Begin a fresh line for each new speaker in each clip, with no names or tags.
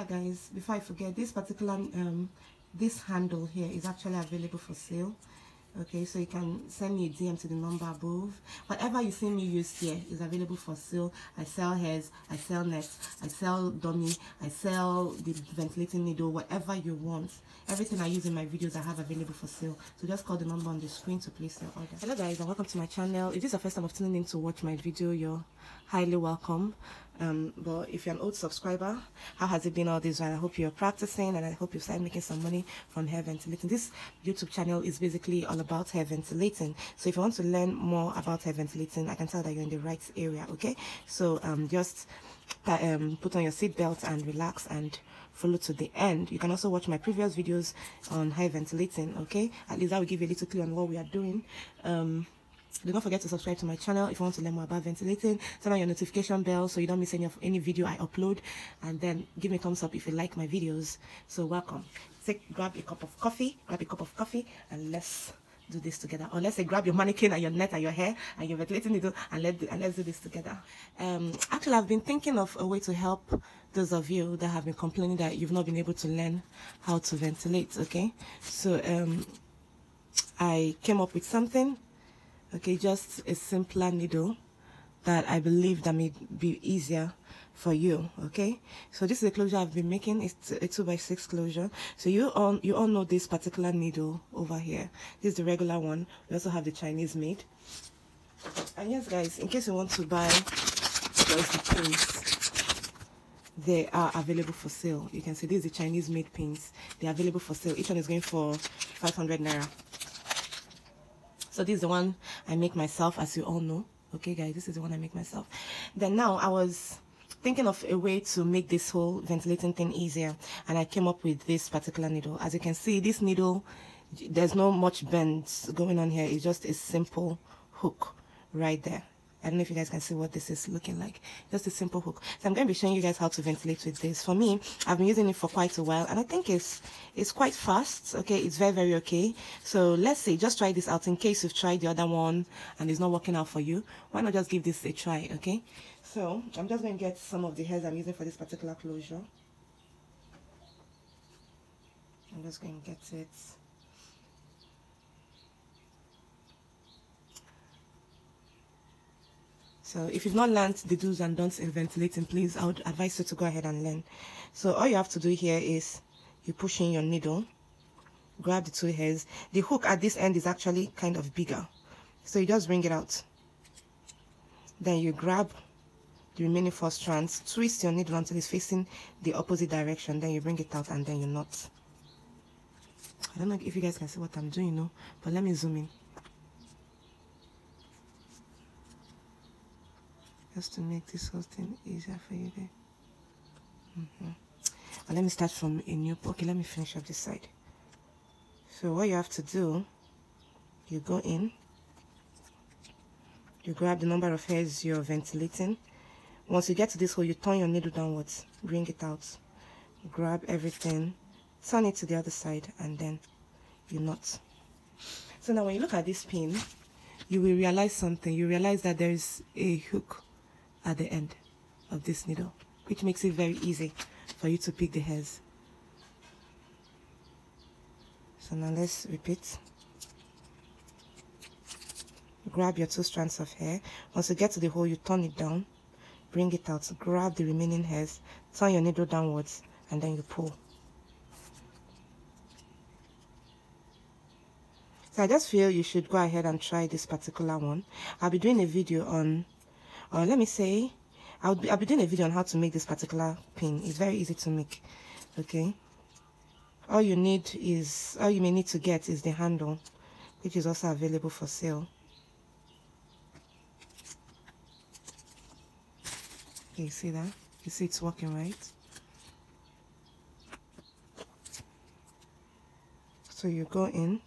yeah guys, before I forget, this particular this handle here is actually available for sale. Okay, so you can send me a DM to the number above. Whatever you see me use here is available for sale. I sell hairs, I sell nets, I sell dummy, I sell the ventilating needle, whatever you want. Everything I use in my videos I have available for sale. So just call the number on the screen to place your order. Hello guys, and welcome to my channel. If this is the first time of tuning in to watch my video, you're highly welcome. But if you're an old subscriber, how has it been all this while? I hope you're practicing, and I hope you started making some money from hair ventilating. This YouTube channel is basically all about hair ventilating. So if you want to learn more about hair ventilating, I can tell that you're in the right area. Okay, so just put on your seatbelt and relax and follow to the end. You can also watch my previous videos on hair ventilating. Okay, at least that will give you a little clue on what we are doing. Do not forget to subscribe to my channel if you want to learn more about ventilating. Turn on your notification bell so you don't miss any video I upload, and then give me a thumbs up if you like my videos. So welcome. Grab a cup of coffee, and let's do this together. Or let's say grab your mannequin and your net and your hair and your ventilating needle, and let's do this together. Actually, I've been thinking of a way to help those of you that have been complaining that you've not been able to learn how to ventilate. Okay, so I came up with something. Okay, just a simpler needle that I believe that may be easier for you. Okay, so this is the closure I've been making. It's a 2x6 closure. So you all know this particular needle over here. This is the regular one. We also have the Chinese made. And yes guys, in case you want to buy the pins, they are available for sale. You can see this is the Chinese made pins. They're available for sale. Each one is going for 500 naira. So this is the one I make myself, as you all know. Okay guys, this is the one I make myself. Then now I was thinking of a way to make this whole ventilating thing easier, and I came up with this particular needle. As you can see, this needle, there's no much bends going on here. It's just a simple hook right there. I don't know if you guys can see what this is looking like. Just a simple hook. So I'm going to be showing you guys how to ventilate with this. For me, I've been using it for quite a while, and I think it's quite fast. Okay, it's very okay. So let's say just try this out in case you've tried the other one and it's not working out for you. Why not just give this a try? Okay, so I'm just going to get some of the hairs I'm using for this particular closure. I'm just going to get it. So if you've not learned the do's and don'ts in ventilating, please, I would advise you to go ahead and learn. So all you have to do here is you push in your needle, grab the two hairs. The hook at this end is actually kind of bigger, so you just bring it out. Then you grab the remaining 4 strands, twist your needle until it's facing the opposite direction. Then you bring it out and then you knot. I don't know if you guys can see what I'm doing, no, but let me zoom in. Just to make this whole thing easier for you there. And let me start from a new. Okay, let me finish up this side. So what you have to do, you go in, you grab the number of hairs you're ventilating. Once you get to this hole, you turn your needle downwards, bring it out, grab everything, turn it to the other side, and then you knot. So now when you look at this pin, you will realize something. You realize that there is a hook at the end of this needle, which makes it very easy for you to pick the hairs. So now let's repeat. Grab your 2 strands of hair. Once you get to the hole, you turn it down, bring it out, grab the remaining hairs, turn your needle downwards, and then you pull. So I just feel you should go ahead and try this particular one. I'll be doing a video on, or let me say, I'll be doing a video on how to make this particular pin. It's very easy to make. Okay, all you may need to get is the handle, which is also available for sale. Okay, you see that? You see it's working, right? So you go in,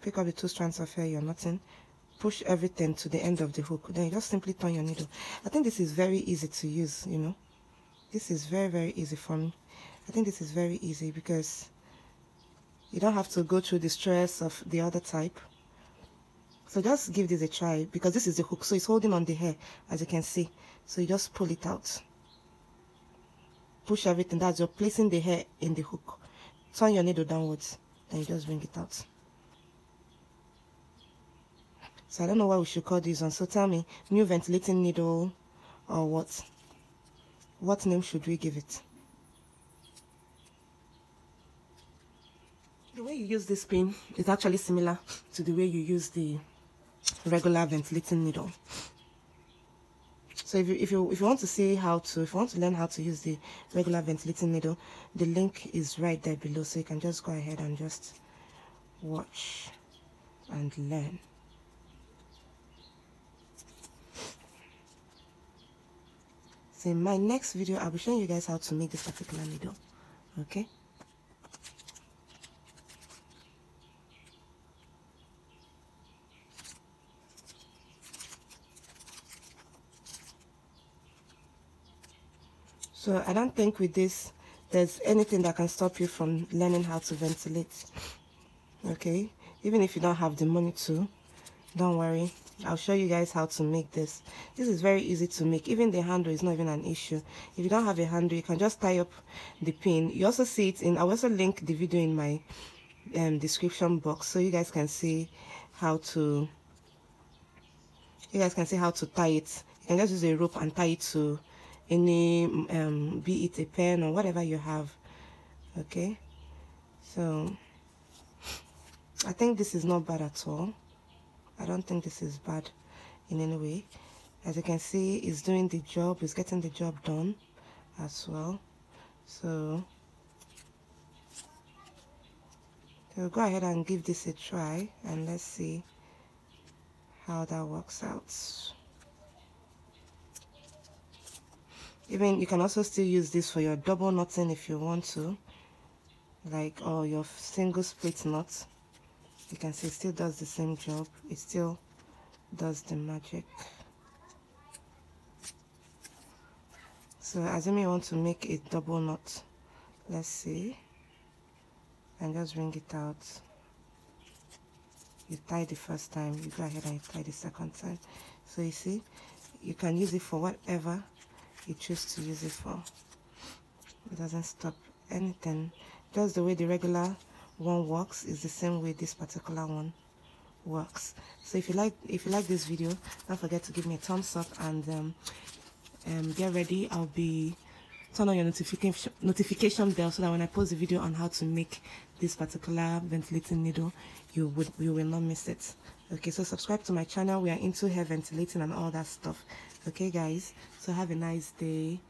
pick up the 2 strands of hair you're knotting, push everything to the end of the hook, then you just simply turn your needle. I think this is very easy to use, you know. This is very easy for me. I think this is very easy because you don't have to go through the stress of the other type. So just give this a try, because this is the hook, so it's holding on the hair, as you can see. So you just pull it out. push everything. That's you're placing the hair in the hook. Turn your needle downwards, then you just bring it out. So I don't know what we should call this one. So tell me, new ventilating needle or what? What name should we give it? The way you use this pin is actually similar to the way you use the regular ventilating needle. So if you want to see how to, if you want to learn how to use the regular ventilating needle, the link is right there below, so you can just go ahead and just watch and learn. So in my next video, I'll be showing you guys how to make this particular needle. Okay. So I don't think with this there's anything that can stop you from learning how to ventilate. Okay, even if you don't have the money to, don't worry, I'll show you guys how to make this. This is very easy to make. Even the handle is not even an issue. If you don't have a handle, you can just tie up the pin. You also see it in, I'll also link the video in my description box, so you guys can see how to tie it. You can just use a rope and tie it to any be it a pen or whatever you have. Okay, so I think this is not bad at all. I don't think this is bad in any way. As you can see, it's doing the job, it's getting the job done as well. So we'll go ahead and give this a try, and let's see how that works out. Even you can also still use this for your double knotting if you want to, like, or your single split knot. You can see it still does the same job. It still does the magic. So assuming you want to make a double knot, let's see, and just bring it out. You tie the first time, you go ahead and you tie the second time. So you see, you can use it for whatever you choose to use it for. It doesn't stop anything. Just the way the regular one works is the same way this particular one works. So if you like this video, don't forget to give me a thumbs up, and get ready. I'll be turn on your notification bell so that when I post the video on how to make this particular ventilating needle, you will not miss it. Okay, so subscribe to my channel. We are into hair ventilating and all that stuff. Okay guys, so have a nice day.